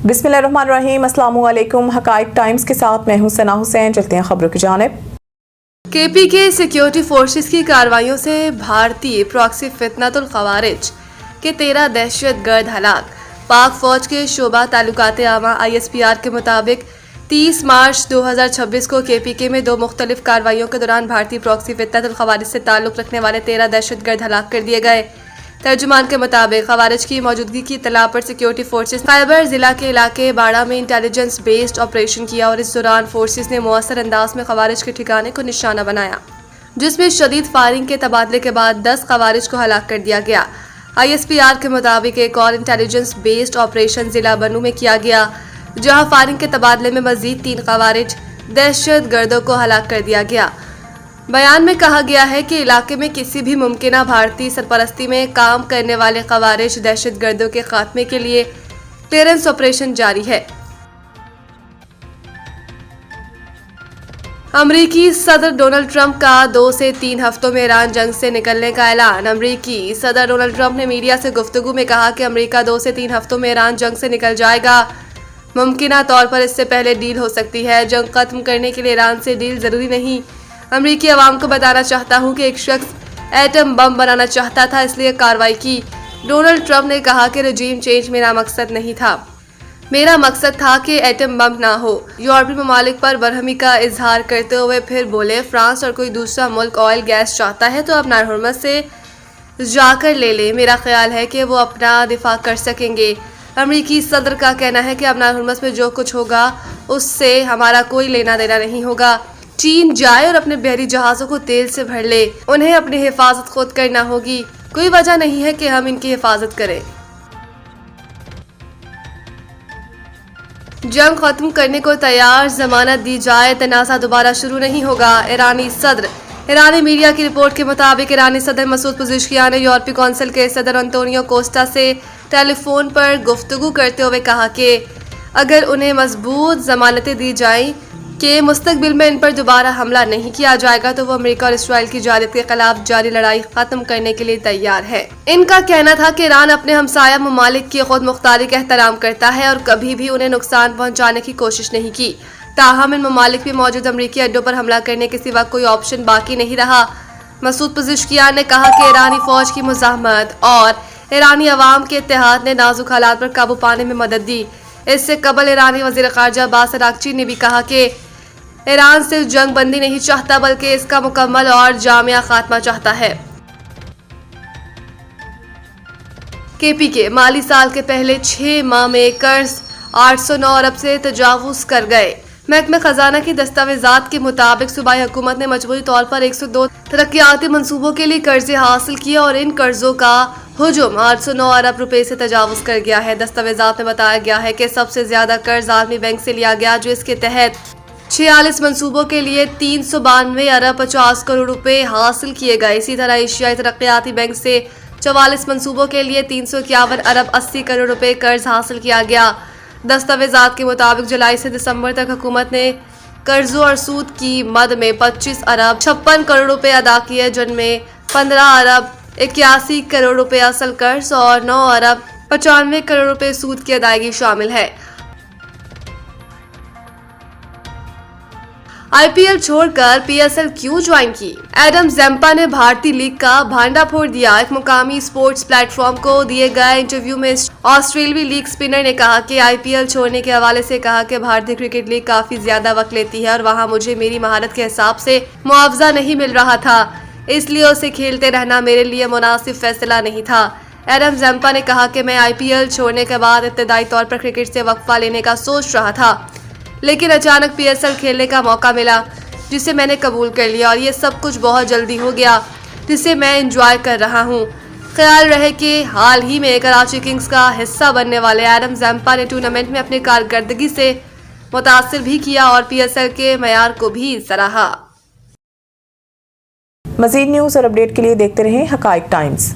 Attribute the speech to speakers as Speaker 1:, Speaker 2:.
Speaker 1: बिस्मिल्लाहिर्रहमानिर्रहीम, अस्सलामु अलैकुम। हकाइक टाइम्स के साथ मैं हूं सना हुसैन। चलते हैं खबरों की जानिब।
Speaker 2: केपी के सिक्योरिटी फोर्सेस की कार्रवाइयों से भारतीय प्रॉक्सी फितनतुल खवारिज के 13 दहशतगर्द हलाक। पाक फौज के शोबा ताल्लुकात आमा ISPR के मुताबिक 30 मार्च 2026 को KPK में 2 मुख्तलिफ कार्रवाइयों के दौरान भारतीय प्रॉक्सी फितनतुल खवारिज से ताल्लुक रखने वाले 13 दहशतगर्द हलाक कर दिए गए। तर्जुमान के मुताबिक खवारिज की मौजूदगी की इत्तला पर सिक्योरिटी फोर्सेस खैबर जिला के इलाके बाड़ा में इंटेलिजेंस बेस्ड ऑपरेशन किया और इस दौरान फोर्सेस ने मुअस्सर अंदाज में खवारिज के ठिकाने को निशाना बनाया, जिसमें शदीद फायरिंग के तबादले के बाद 10 खवारिज को हलाक कर दिया गया। ISPR के मुताबिक एक और इंटेलिजेंस बेस्ड ऑपरेशन जिला बनू में किया गया, जहां फायरिंग के तबादले में मजीद 3 खवारिज दहशतगर्दों को हलाक कर दिया गया। बयान में कहा गया है कि इलाके में किसी भी मुमकिना भारतीय सरपरस्ती में काम करने वाले खवारिज दहशतगर्दों के खात्मे के लिए क्लियरेंस ऑपरेशन जारी है। अमरीकी सदर डोनाल्ड ट्रंप का 2 से 3 हफ्तों में ईरान जंग से निकलने का ऐलान। अमरीकी सदर डोनाल्ड ट्रंप ने मीडिया से गुफ्तगू में कहा कि अमरीका 2 से 3 हफ्तों में ईरान जंग से निकल जाएगा। मुमकिना तौर पर इससे पहले डील हो सकती है। जंग खत्म करने के लिए ईरान से डील जरूरी नहीं। अमरीकी अवाम को बताना चाहता हूं कि एक शख्स एटम बम बनाना चाहता था, इसलिए कार्रवाई की। डोनाल्ड ट्रंप ने कहा कि रजीम चेंज मेरा मकसद नहीं था, मेरा मकसद था कि एटम बम ना हो। यूरोपीय ममालिक पर बरहमी का इजहार करते हुए फिर बोले, फ्रांस और कोई दूसरा मुल्क ऑयल गैस चाहता है तो अपना हुर्मत से जाकर ले ले। मेरा ख्याल है कि वो अपना दिफा कर सकेंगे। अमरीकी सदर का कहना है कि अपना हुर्मत में जो कुछ होगा उससे हमारा कोई लेना देना नहीं होगा। चीन जाए और अपने बहरी जहाजों को तेल से भर ले, उन्हें अपनी हिफाजत खुद करना होगी। कोई वजह नहीं है कि हम इनकी हिफाजत करें। जंग खत्म करने को तैयार, जमानत दी जाए, तनाज़ा दोबारा शुरू नहीं होगा। ईरानी सदर। ईरानी मीडिया की रिपोर्ट के मुताबिक ईरानी सदर मसूद पज़ेश्कियान ने यूरोपीय कौंसिल के सदर अंतोनियो कोस्टा से टेलीफोन पर गुफ्तगू करते हुए कहा कि अगर उन्हें मजबूत जमानतें दी जाएं कि मुस्तकबिल में इन पर दोबारा हमला नहीं किया जाएगा तो वो अमेरिका और इसराइल की जारत के खिलाफ जारी लड़ाई खत्म करने के लिए तैयार है। इनका कहना था कि ईरान अपने हमसाया ममालिक की खुद मुख्तारी का एहतराम करता है और कभी भी उन्हें नुकसान पहुंचाने की कोशिश नहीं की। ताहम इन ममालिक में मौजूद अमरीकी अड्डों पर हमला करने के सिवा कोई ऑप्शन बाकी नहीं रहा। मसूद पज़ेश्कियान ने कहा कि ईरानी फौज की मुज़ाहमत और ईरानी अवाम के इत्तेहाद ने नाजुक हालात पर काबू पाने में मदद दी। इससे कबल ईरानी वज़ीर ख़ारजा अब्बास अराग़ची ने भी कहा कि ईरान सिर्फ जंग बंदी नहीं चाहता बल्कि इसका मुकम्मल और जामिया खात्मा चाहता है। KPK माली साल के पहले 6 माह में कर्ज 809 अरब से तजावुज कर गए। महकमे खजाना की दस्तावेजात के मुताबिक सूबाई हुकूमत ने मजबूरी तौर पर 102 तरक्याती मंसूबों के लिए कर्जे हासिल किए और इन कर्जों का हुजूम 809 अरब रुपए से तजावुज कर गया है। दस्तावेजात में बताया गया है कि सबसे ज्यादा कर्ज आलमी बैंक से लिया गया, जो इसके तहत 46 मंसूबों के लिए 392 अरब 50 करोड़ रुपए हासिल किए गए। इसी तरह एशियाई तरक्याती बैंक से 44 मंसूबों के लिए 351 अरब 80 करोड़ रुपए कर्ज हासिल किया गया। दस्तावेजात के मुताबिक जुलाई से दिसंबर तक हुकूमत ने कर्जों और सूद की मद में 25 अरब 56 करोड़ रुपए अदा किए, जिनमें 15 अरब 81 करोड़ रुपए असल कर्ज और 9 अरब 95 करोड़ रुपए सूद की अदायगी शामिल है। IPL छोड़कर PSL क्यों ज्वाइन की? एडम ज़ेम्पा ने भारतीय लीग का भांडा फोड़ दिया। एक मुकामी स्पोर्ट्स प्लेटफॉर्म को दिए गए इंटरव्यू में ऑस्ट्रेलियाई लीग स्पिनर ने कहा कि IPL छोड़ने के हवाले से कहा कि भारतीय क्रिकेट लीग काफी ज्यादा वक्त लेती है और वहां मुझे मेरी महारत के हिसाब से मुआवजा नहीं मिल रहा था, इसलिए उसे खेलते रहना मेरे लिए मुनासिब फैसला नहीं था। एडम ज़ेम्पा ने कहा कि मैं IPL छोड़ने के बाद इब्तदाई तौर पर क्रिकेट से वक्फा लेने का सोच रहा था, लेकिन अचानक PSL खेलने का मौका मिला जिसे मैंने कबूल कर लिया और ये सब कुछ बहुत जल्दी हो गया, जिसे मैं एंजॉय कर रहा हूँ। ख्याल रहे कि हाल ही में कराची किंग्स का हिस्सा बनने वाले एडम ज़ेम्पा ने टूर्नामेंट में अपनी कारकर्दगी से मुतासिर भी किया और PSL के मयार को भी सराहा।
Speaker 1: मज़ीद न्यूज़ और अपडेट के लिए देखते रहें हकाइक टाइम्स।